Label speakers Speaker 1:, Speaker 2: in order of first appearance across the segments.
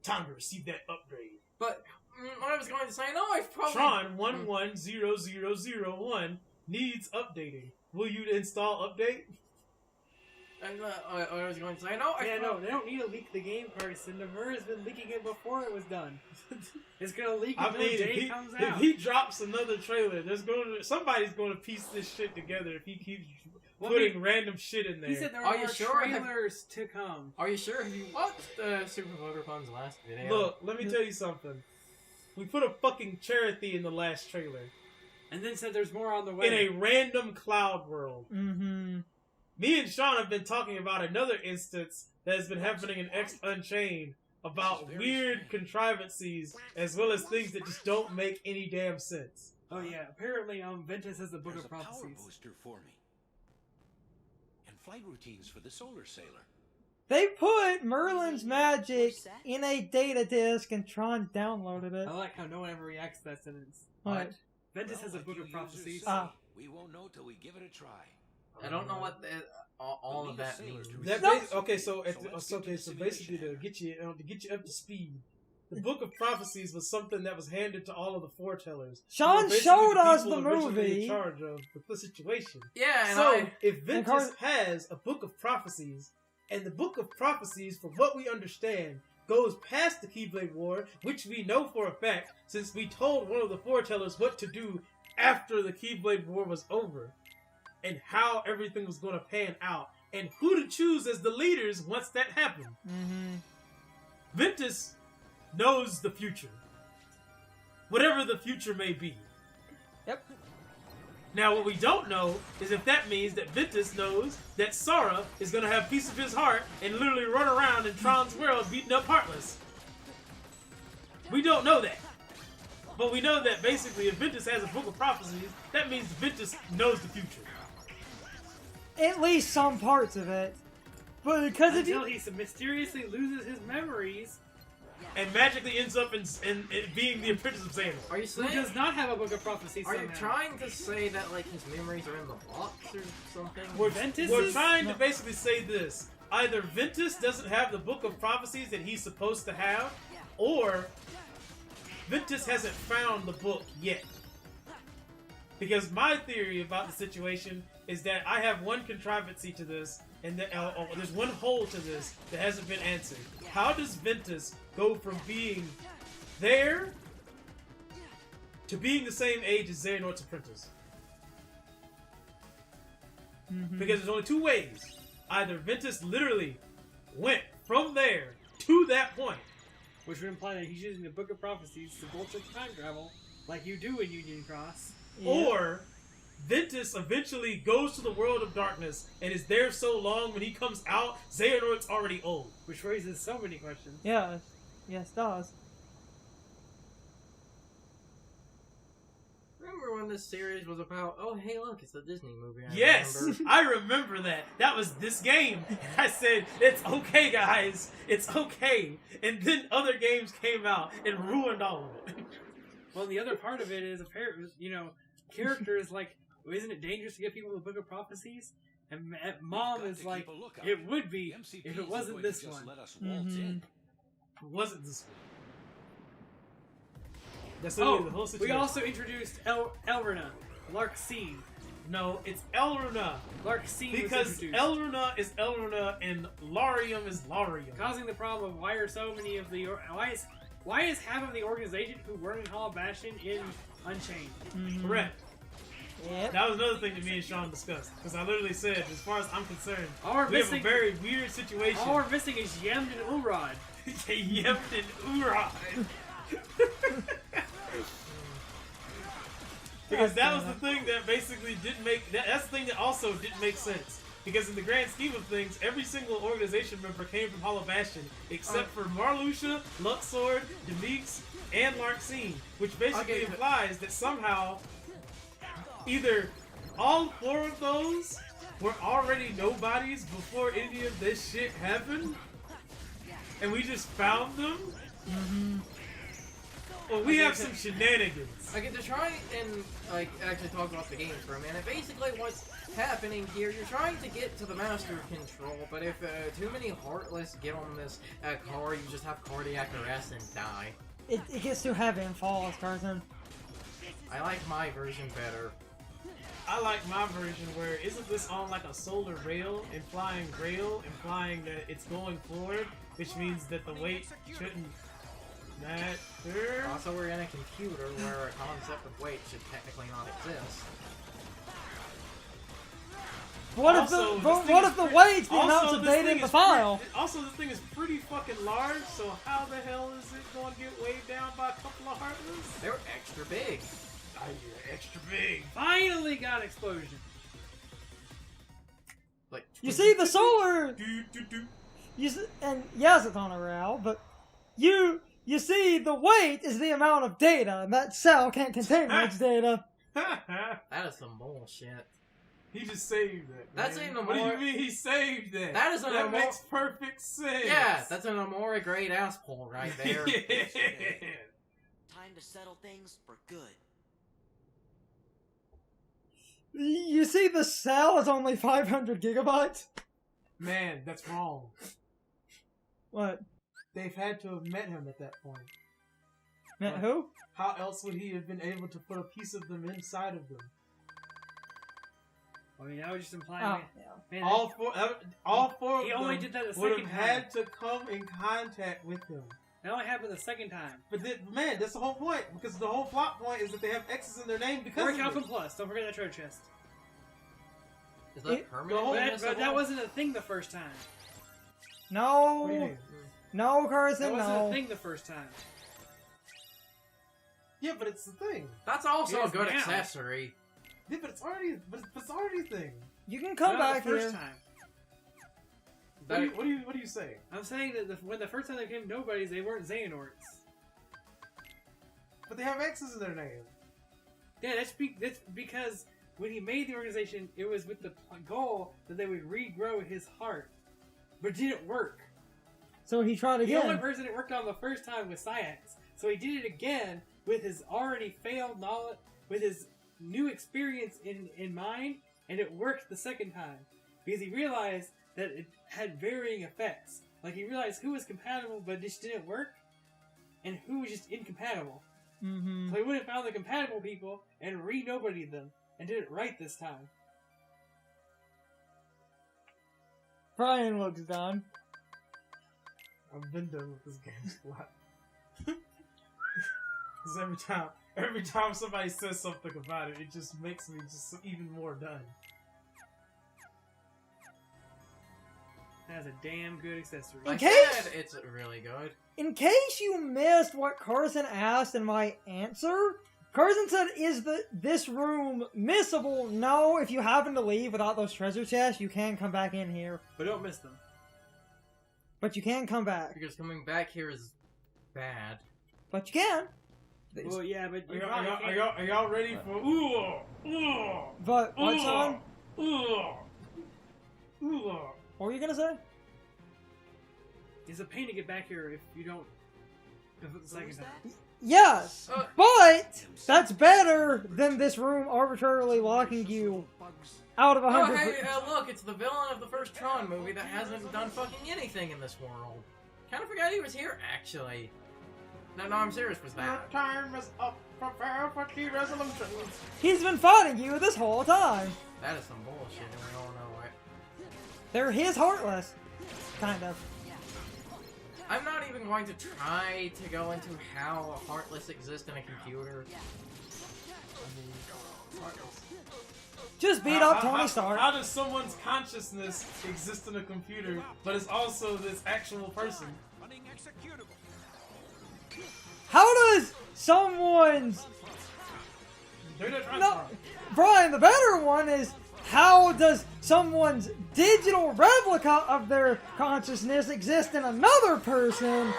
Speaker 1: Time to receive that upgrade.
Speaker 2: But what I was going to say, no, I probably...
Speaker 1: Tron 110001 needs updating. Will you install update?
Speaker 2: I was going to say, no,
Speaker 3: they don't need to leak the game, Carson. Navarre has been leaking it before it was done. It's gonna leak until Jay comes out.
Speaker 1: If he drops another trailer, somebody's gonna piece this shit together if he keeps putting random shit in there.
Speaker 3: He said there are trailers to come.
Speaker 2: Are you sure? Have you watched Super Pokerpun's last video?
Speaker 1: Look, let me tell you something. We put a fucking Cherokee in the last trailer.
Speaker 3: And then said there's more on the way.
Speaker 1: In a random cloud world.
Speaker 3: Mm-hmm.
Speaker 1: Me and Sean have been talking about another instance that has been happening in X Unchained about weird contrivances as well as things that just don't make any damn sense.
Speaker 3: Oh yeah, apparently Ventus has the Book of Prophecies.
Speaker 4: Power booster for me. And flight routines for the solar sailor.
Speaker 5: They put Merlin's magic in a data disk and Tron downloaded it.
Speaker 3: I like how no one ever reacts to that sentence.
Speaker 5: What?
Speaker 3: Ventus has a Book of Prophecies.
Speaker 4: We won't know till we give it a try.
Speaker 2: I don't know what all of that means.
Speaker 1: So basically to get you up to speed, the Book of Prophecies was something that was handed to all of the foretellers.
Speaker 5: Sean showed us the movie.
Speaker 1: In charge of the situation.
Speaker 2: Yeah,
Speaker 1: if Ventus has a Book of Prophecies, and the Book of Prophecies, from what we understand, goes past the Keyblade War, which we know for a fact, since we told one of the foretellers what to do after the Keyblade War was over, and how everything was going to pan out, and who to choose as the leaders once that happened.
Speaker 5: Mm-hmm.
Speaker 1: Ventus knows the future. Whatever the future may be.
Speaker 5: Yep.
Speaker 1: Now, what we don't know is if that means that Ventus knows that Sora is going to have a piece of his heart and literally run around in Tron's world beating up Heartless. We don't know that. But we know that basically if Ventus has a Book of Prophecies, that means Ventus knows the future.
Speaker 5: At least some parts of it. But because
Speaker 3: until he mysteriously loses his memories
Speaker 1: and magically ends up in being the apprentice of Xehanort.
Speaker 2: Are you saying
Speaker 3: who does not have a Book of Prophecies?
Speaker 2: Are you trying to say that like his memories are in the box or something?
Speaker 1: We're trying to basically say this: either Ventus doesn't have the Book of Prophecies that he's supposed to have, or Ventus hasn't found the book yet. Because my theory about the situation is that I have one contrivancy to this, and that there's one hole to this that hasn't been answered. How does Ventus go from being there to being the same age as Xehanort's apprentice?
Speaker 5: Mm-hmm.
Speaker 1: Because there's only two ways. Either Ventus literally went from there to that point,
Speaker 3: which would imply that he's using the Book of Prophecies to bullshit time travel, like you do in Union Cross.
Speaker 1: Or Ventus eventually goes to the world of darkness and is there so long when he comes out, Xehanort's already old.
Speaker 3: Which raises so many questions.
Speaker 5: Yeah. Yes, it does.
Speaker 2: Remember when this series was about, oh hey look, it's a Disney movie.
Speaker 1: I remember that. That was this game. I said, it's okay guys, it's okay. And then other games came out and ruined all of it.
Speaker 3: Well, the other part of it is, characters like, isn't it dangerous to give people the Book of Prophecies? And Mom is like, it would be if it wasn't this one.
Speaker 1: It wasn't this one. That's literally the whole situation.
Speaker 3: We also introduced Elruna, Larxene.
Speaker 1: No, it's Elruna.
Speaker 3: Larxene
Speaker 1: because Elruna is Elruna and Larium is Larium.
Speaker 3: Causing the problem of why are so many of the... Why is half of the organization who were in Hall of Bastion in Unchained?
Speaker 5: Mm-hmm.
Speaker 1: Correct.
Speaker 5: Yep.
Speaker 1: That was another thing that me and Sean discussed. Because I literally said, as far as I'm concerned, we have a very weird situation.
Speaker 3: All we're missing is Yemd and Urod.
Speaker 1: Yemd and Urod. Because that was the thing that basically didn't make... That's the thing that also didn't make sense. Because in the grand scheme of things, every single organization member came from Hollow Bastion, except for Marluxia, Luxord, Demix, and Larxene, which basically implies that somehow either all four of those were already nobodies before any of this shit happened, and we just found them.
Speaker 5: Mm-hmm.
Speaker 1: Well, we have some shenanigans.
Speaker 2: Okay, to try and like actually talk about the game for a minute. Basically, what's happening here? You're trying to get to the master control, but if too many Heartless get on this car, you just have cardiac arrest and die.
Speaker 5: It gets too heavy and falls, Carson.
Speaker 2: I like my version better.
Speaker 1: I like my version where isn't this on like a solar rail, implying that it's going forward, which means that the weight shouldn't matter.
Speaker 2: Also, we're in a computer where a concept of weight should technically not exist.
Speaker 5: What
Speaker 1: Also,
Speaker 5: if the weight's the amounts of data in the file?
Speaker 1: Also, this thing is pretty fucking large, so how the hell is it going to get weighed down by a couple of Heartless?
Speaker 2: They're extra big.
Speaker 1: Oh, yeah, extra big.
Speaker 3: Finally got explosion.
Speaker 2: Like
Speaker 5: You see the solar.
Speaker 1: Do, do, do.
Speaker 5: You see, and yes, it's on a rail, but you see the weight is the amount of data, and that cell can't contain much data.
Speaker 2: that is some bullshit.
Speaker 1: He just saved it.
Speaker 2: That's
Speaker 1: man.
Speaker 2: even a
Speaker 1: What do
Speaker 2: more-
Speaker 1: you mean he saved that?
Speaker 2: That is
Speaker 1: that makes perfect sense.
Speaker 2: Yeah, that's an Amora grade ass pull right there.
Speaker 1: Yeah.
Speaker 6: Time to settle things for good.
Speaker 5: You see the cell is only 500 gigabytes?
Speaker 1: Man, that's wrong.
Speaker 5: What?
Speaker 1: They've had to have met him at that point.
Speaker 5: Met who?
Speaker 1: How else would he have been able to put a piece of them inside of them?
Speaker 3: I mean, that was just implying.
Speaker 5: Oh, yeah.
Speaker 3: Man,
Speaker 1: All four
Speaker 3: he
Speaker 1: of
Speaker 3: only
Speaker 1: them
Speaker 3: did that the
Speaker 1: would
Speaker 3: second
Speaker 1: have
Speaker 3: time.
Speaker 1: had to come in contact with him.
Speaker 3: That only happened the second time.
Speaker 1: But then, man, that's the whole point. Because the whole plot point is that they have X's in their name because
Speaker 3: Or
Speaker 1: of
Speaker 3: Calcum
Speaker 1: it.
Speaker 3: Plus. Don't forget that treasure chest.
Speaker 2: Is that
Speaker 5: It-
Speaker 2: permanent?
Speaker 1: Oh,
Speaker 3: But that wasn't a thing the first time.
Speaker 5: No.
Speaker 1: What do you mean?
Speaker 5: No,
Speaker 3: That
Speaker 5: Carson,
Speaker 3: wasn't
Speaker 5: no.
Speaker 3: a thing the first time.
Speaker 1: Yeah, but it's the thing.
Speaker 2: That's also
Speaker 3: Yes,
Speaker 2: a good
Speaker 3: now.
Speaker 2: accessory.
Speaker 1: Yeah, but it's already a thing.
Speaker 5: You can come
Speaker 3: Not
Speaker 5: back
Speaker 3: the first
Speaker 5: here.
Speaker 3: time.
Speaker 1: What do you say?
Speaker 3: I'm saying that when the first time they became nobodies, they weren't Xehanorts.
Speaker 1: But they have X's in their name.
Speaker 3: Yeah, that's because when he made the organization, it was with the goal that they would regrow his heart. But it didn't work.
Speaker 5: So he tried
Speaker 3: The only
Speaker 5: again.
Speaker 3: person it worked on the first time was Syax. So he did it again with his already failed knowledge, with his new experience in mind, and it worked the second time. Because he realized that it had varying effects. Like, he realized who was compatible but just didn't work, and who was just incompatible.
Speaker 5: Mm-hmm.
Speaker 3: So he would have found the compatible people and re-nobodied them, and did it right this time.
Speaker 5: Brian looks done.
Speaker 1: I've been done with this game a lot. Because every time somebody says something about it, it just makes me just even more done.
Speaker 3: That's a damn good accessory.
Speaker 5: In
Speaker 2: I
Speaker 5: case-
Speaker 2: said it's really good.
Speaker 5: In case you missed what Carson asked in my answer, Carson said, "Is this room missable?" No, if you happen to leave without those treasure chests, you can come back in here.
Speaker 3: But don't miss them.
Speaker 5: But you can come back.
Speaker 2: Because coming back here is bad.
Speaker 5: But you can.
Speaker 3: Well, yeah, but
Speaker 1: Are y'all ready for
Speaker 5: But what's on?
Speaker 1: Ooh.
Speaker 5: What were you gonna say?
Speaker 3: It's a pain to get back here if you don't do it the second time.
Speaker 5: Yes,
Speaker 2: Uh,
Speaker 5: but that's better than this room arbitrarily locking you out of
Speaker 2: Oh,
Speaker 5: 100.
Speaker 2: hey, look, it's the villain of the first Tron movie that hasn't done fucking anything in this world. Kinda forgot he was here, actually. No, I'm serious, was that?
Speaker 1: Time is up. Prepare for key resolutions.
Speaker 5: He's been fighting you this whole time.
Speaker 2: That is some bullshit, and we all know it.
Speaker 5: They're his Heartless, kind of.
Speaker 2: I'm not even going to try to go into how Heartless exists in a computer.
Speaker 5: Just beat up Tony Stark.
Speaker 1: How does someone's consciousness exist in a computer, but it's also this actual person?
Speaker 5: How does someone's...
Speaker 1: They're not trying
Speaker 5: No,
Speaker 1: to.
Speaker 5: Brian, the better one is, how does someone's digital replica of their consciousness exist in another person?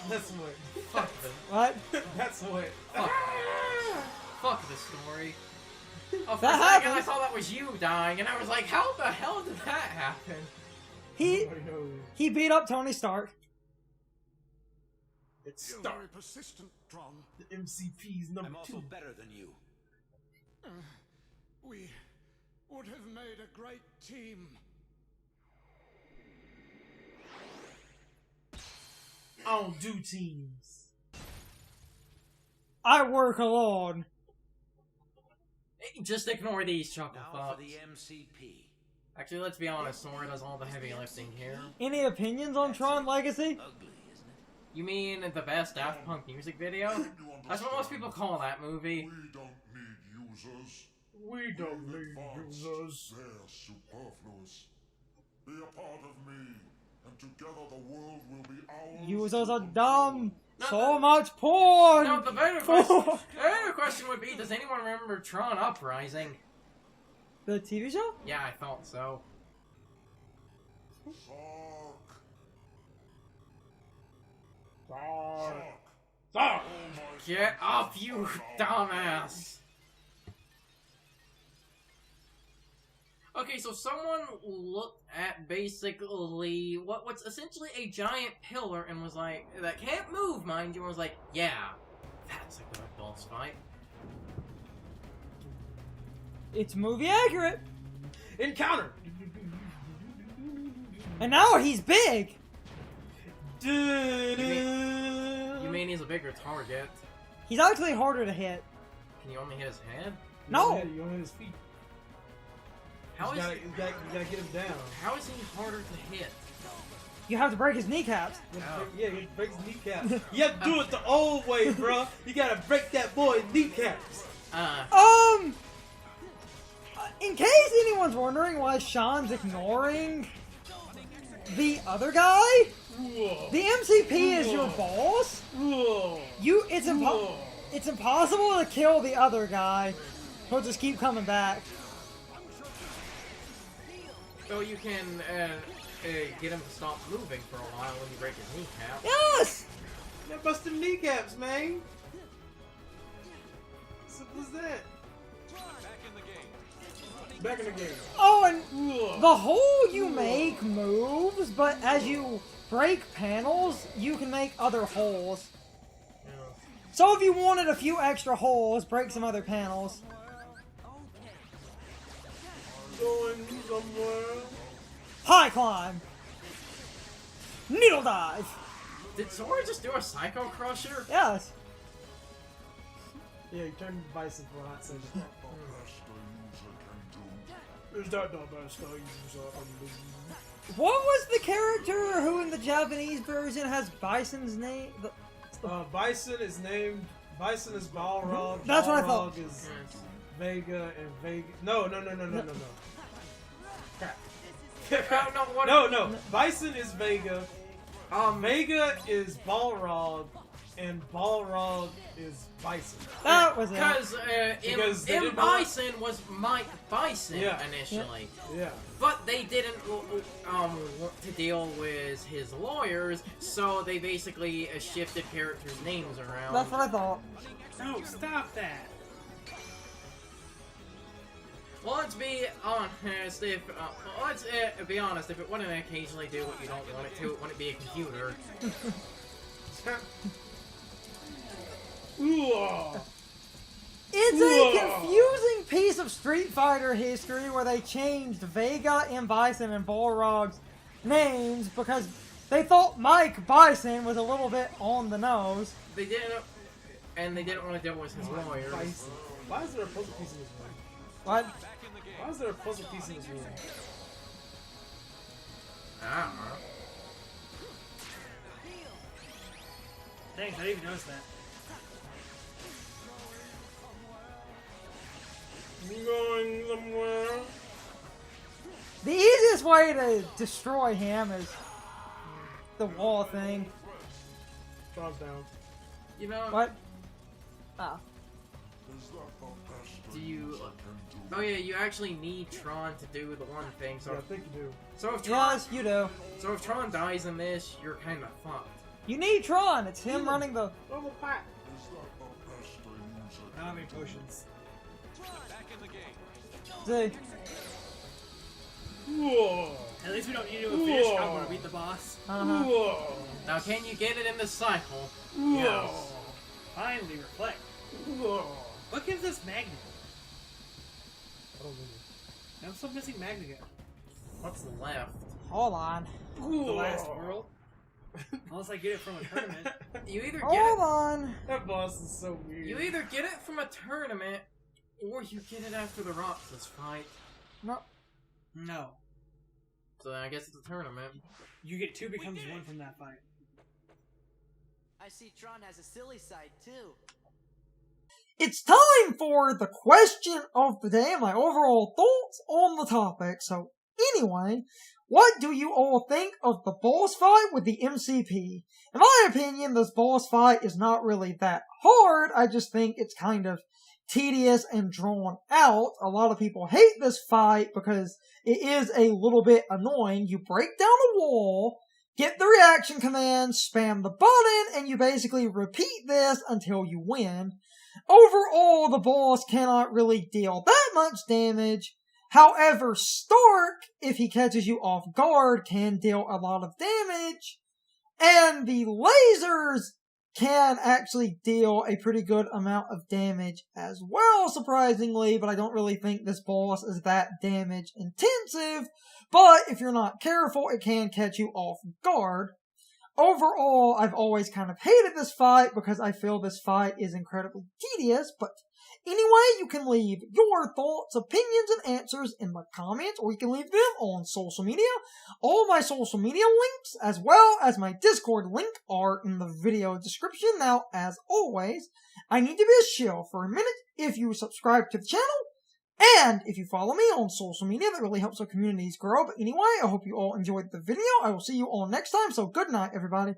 Speaker 1: That's what.
Speaker 2: Fuck this.
Speaker 5: What?
Speaker 1: That's what.
Speaker 2: Fuck this story. Oh, for
Speaker 5: That
Speaker 2: a second I
Speaker 5: happens.
Speaker 2: thought that was you dying, and I was like, how the hell did that happen?
Speaker 5: He
Speaker 1: Nobody knows.
Speaker 5: beat up Tony Stark.
Speaker 1: It's
Speaker 7: You're
Speaker 1: start.
Speaker 7: very persistent, Tron.
Speaker 1: The MCP's number
Speaker 4: I'm also
Speaker 1: 2.
Speaker 4: better than you.
Speaker 7: We would have made a great team.
Speaker 1: I don't do teams.
Speaker 5: I work alone.
Speaker 2: Just ignore these chuckle
Speaker 4: Now for
Speaker 2: thoughts.
Speaker 4: the MCP.
Speaker 2: Actually, let's be honest, Sora does all the heavy lifting here.
Speaker 5: Any opinions on Tron Legacy?
Speaker 4: Ugly, isn't it?
Speaker 2: You mean the best Daft Punk music video? That's what most people call that movie.
Speaker 7: We don't need users.
Speaker 1: We don't need
Speaker 7: Advanced.
Speaker 1: users.
Speaker 7: They're superfluous. Be a part of me, and together the world will be ours.
Speaker 5: Users are
Speaker 7: to
Speaker 5: dumb.
Speaker 2: No,
Speaker 5: So much porn.
Speaker 2: No, the better question would be, does anyone remember Tron Uprising?
Speaker 5: The TV show?
Speaker 2: Yeah, I thought so.
Speaker 7: control.
Speaker 1: Dark.
Speaker 7: Sark.
Speaker 2: Get up, you dumbass! Okay, so someone looked at basically what's essentially a giant pillar and was like, that can't move, mind you, and was like, yeah, that's a good boss fight.
Speaker 5: It's movie accurate.
Speaker 1: Encounter.
Speaker 5: And now he's big.
Speaker 2: You mean he's a bigger target?
Speaker 5: He's actually harder to hit.
Speaker 2: Can you only hit his head?
Speaker 5: No.
Speaker 1: You don't hit his feet.
Speaker 2: How
Speaker 1: you
Speaker 2: is
Speaker 1: gotta, you gotta get him down.
Speaker 2: how is he harder to hit?
Speaker 5: You have to break his kneecaps.
Speaker 1: You have to
Speaker 2: Oh.
Speaker 1: break- yeah, you break his kneecaps. You have to do it the old way, bro. You gotta break that boy's kneecaps.
Speaker 5: In case anyone's wondering why Sean's ignoring the other guy,
Speaker 1: Whoa.
Speaker 5: the MCP is your boss.
Speaker 1: Whoa.
Speaker 5: It's impossible to kill the other guy. He'll just keep coming back.
Speaker 2: So you can get him to stop moving for a while when you break his kneecap.
Speaker 5: Yes!
Speaker 1: That busted kneecaps, man. Simple as that. Back in the game.
Speaker 5: Oh, and
Speaker 1: Whoa.
Speaker 5: the hole you make moves, but as you break panels, you can make other holes. So if you wanted a few extra holes, break some other panels.
Speaker 1: Going somewhere.
Speaker 5: High climb. Needle dive.
Speaker 2: Did Sora just do a Psycho Crusher?
Speaker 5: Yes.
Speaker 1: Yeah, you turned Bison for a hot second.
Speaker 7: The best a user can do.
Speaker 1: Is that the best I use on
Speaker 5: What was the character who in the Japanese version has Bison's name?
Speaker 1: Bison is named. Bison is Balrog.
Speaker 5: That's what I thought.
Speaker 1: Balrog is Vega and Vega. No. Crap.
Speaker 2: No, what?
Speaker 1: No. Bison is Vega. Vega is Balrog, and Balrog is Bison.
Speaker 5: That was it.
Speaker 2: Because
Speaker 1: they
Speaker 2: M.
Speaker 1: didn't know-
Speaker 2: Bison was Mike Bison
Speaker 1: Yeah.
Speaker 2: initially.
Speaker 1: Yeah.
Speaker 2: But they didn't want to deal with his lawyers, so they basically shifted characters' names around.
Speaker 5: That's what I thought.
Speaker 3: No, stop that.
Speaker 2: Well, let's be honest. If be honest, if it wouldn't occasionally do what you don't want it to, it wouldn't be a computer.
Speaker 1: Ooh.
Speaker 5: It's
Speaker 1: Whoa.
Speaker 5: a confusing piece of Street Fighter history where they changed Vega, M. Bison, and Balrog's names because they thought Mike Bison was a little bit on the nose.
Speaker 2: They didn't want to deal with his lawyers.
Speaker 1: Bison. Why is there a puzzle piece in this game?
Speaker 5: What?
Speaker 1: Why is there a puzzle piece in this game?
Speaker 2: I don't know.
Speaker 3: Thanks, I didn't even notice that.
Speaker 1: Going somewhere.
Speaker 5: The easiest way to destroy him is the wall thing.
Speaker 1: Thumbs down.
Speaker 2: You know,
Speaker 5: What? Ah.
Speaker 7: Is that the best
Speaker 2: do
Speaker 7: a
Speaker 2: you?
Speaker 7: user can do?
Speaker 2: Oh yeah, you actually need Tron to do the one thing.
Speaker 1: Yeah, I think you do.
Speaker 2: So if Tron,
Speaker 5: Yes, you do.
Speaker 2: so if Tron dies in this, you're kind of fucked.
Speaker 5: You need Tron. It's him running the...
Speaker 1: Double pack.
Speaker 7: Is that the best a user
Speaker 3: I don't have any potions.
Speaker 5: See?
Speaker 1: Whoa.
Speaker 3: At least we don't need to do a fish. I'm gonna beat the boss.
Speaker 5: Uh-huh.
Speaker 1: Whoa.
Speaker 2: Now, can you get it in this cycle?
Speaker 3: Whoa. Finally reflect. Whoa. What gives us magnet? I'm still missing magnet.
Speaker 2: What's left?
Speaker 5: Hold on.
Speaker 3: The last world? Unless I get it from a tournament.
Speaker 2: You either get
Speaker 5: Hold
Speaker 2: it.
Speaker 5: on.
Speaker 1: That boss is so weird.
Speaker 2: You either get it from a tournament, or you get it after the Roxas fight.
Speaker 5: No.
Speaker 3: No.
Speaker 2: So I guess it's a tournament.
Speaker 3: You get 2 becomes 1 from that fight.
Speaker 6: I see Tron has a silly side too.
Speaker 5: It's time for the question of the day and my overall thoughts on the topic. So, anyway, what do you all think of the boss fight with the MCP? In my opinion, this boss fight is not really that hard. I just think it's kind of tedious and drawn out. A lot of people hate this fight because it is a little bit annoying. You break down a wall, get the reaction command, spam the button, and you basically repeat this until you win. Overall, the boss cannot really deal that much damage. However, Stark, if he catches you off guard, can deal a lot of damage. And the lasers can actually deal a pretty good amount of damage as well, surprisingly, but I don't really think this boss is that damage intensive. But if you're not careful, it can catch you off guard. Overall, I've always kind of hated this fight because I feel this fight is incredibly tedious, but anyway, you can leave your thoughts, opinions, and answers in the comments, or you can leave them on social media. All my social media links, as well as my Discord link, are in the video description. Now, as always, I need to be a shill for a minute. If you subscribe to the channel, and if you follow me on social media, that really helps our communities grow. But anyway, I hope you all enjoyed the video. I will see you all next time, so good night, everybody.